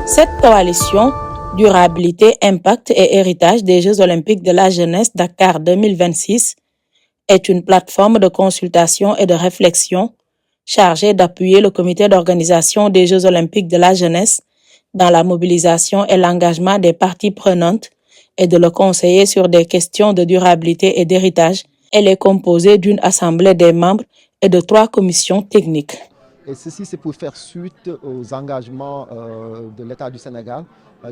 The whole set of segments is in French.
Cette coalition, Durabilité, Impact et Héritage des Jeux olympiques de la jeunesse Dakar 2026, est une plateforme de consultation et de réflexion chargée d'appuyer le comité d'organisation des Jeux olympiques de la jeunesse dans la mobilisation et l'engagement des parties prenantes et de le conseiller sur des questions de durabilité et d'héritage. Elle est composée d'une assemblée des membres et de 3 commissions techniques. Et ceci, c'est pour faire suite aux engagements de l'État du Sénégal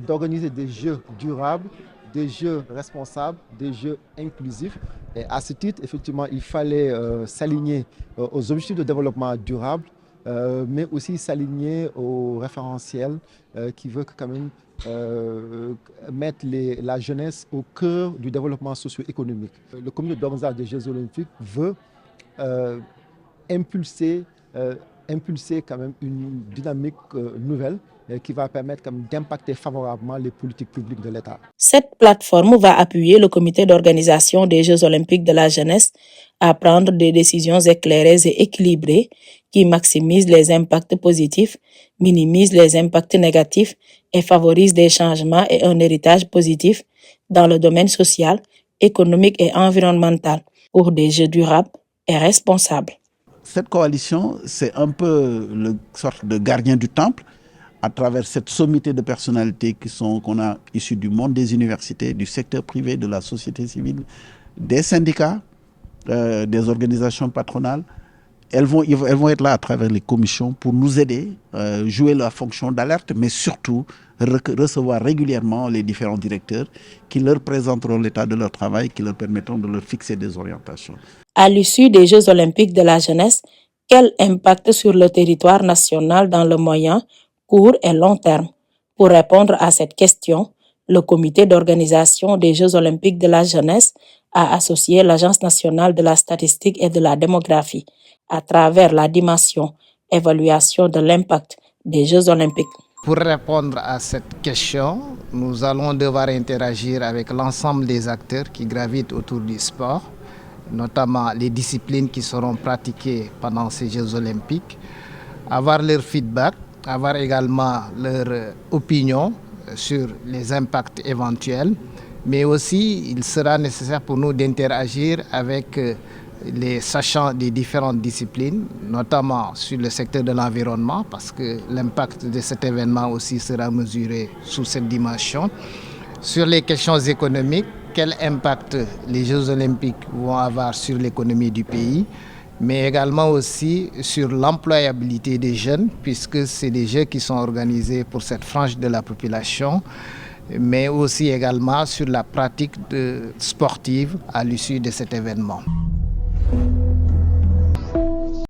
d'organiser des jeux durables, des jeux responsables, des jeux inclusifs. Et à ce titre, effectivement, il fallait s'aligner aux objectifs de développement durable, mais aussi s'aligner aux référentiels qui veut quand même mettre la jeunesse au cœur du développement socio-économique. Le comité d'organisation des Jeux olympiques veut impulser quand même une dynamique nouvelle qui va permettre d'impacter favorablement les politiques publiques de l'État. Cette plateforme va appuyer le comité d'organisation des Jeux olympiques de la jeunesse à prendre des décisions éclairées et équilibrées qui maximisent les impacts positifs, minimisent les impacts négatifs et favorisent des changements et un héritage positif dans le domaine social, économique et environnemental pour des jeux durables et responsables. Cette coalition, c'est un peu une sorte de gardien du temple à travers cette sommité de personnalités qu'on a issues du monde des universités, du secteur privé, de la société civile, des syndicats, des organisations patronales. Elles vont être là à travers les commissions pour nous aider, jouer la fonction d'alerte, mais surtout recevoir régulièrement les différents directeurs qui leur présenteront l'état de leur travail, qui leur permettront de leur fixer des orientations. À l'issue des Jeux olympiques de la jeunesse, quel impact sur le territoire national dans le moyen, court et long terme? Pour répondre à cette question, le comité d'organisation des Jeux olympiques de la jeunesse a associé l'Agence nationale de la statistique et de la démographie à travers la dimension évaluation de l'impact des Jeux olympiques. Pour répondre à cette question, nous allons devoir interagir avec l'ensemble des acteurs qui gravitent autour du sport, notamment les disciplines qui seront pratiquées pendant ces Jeux olympiques, avoir leur feedback, avoir également leur opinion sur les impacts éventuels, mais aussi il sera nécessaire pour nous d'interagir avec les sachants des différentes disciplines, notamment sur le secteur de l'environnement, parce que l'impact de cet événement aussi sera mesuré sous cette dimension. Sur les questions économiques, quel impact les Jeux olympiques vont avoir sur l'économie du pays, mais également aussi sur l'employabilité des jeunes, puisque c'est des Jeux qui sont organisés pour cette frange de la population, mais aussi également sur la pratique sportive à l'issue de cet événement.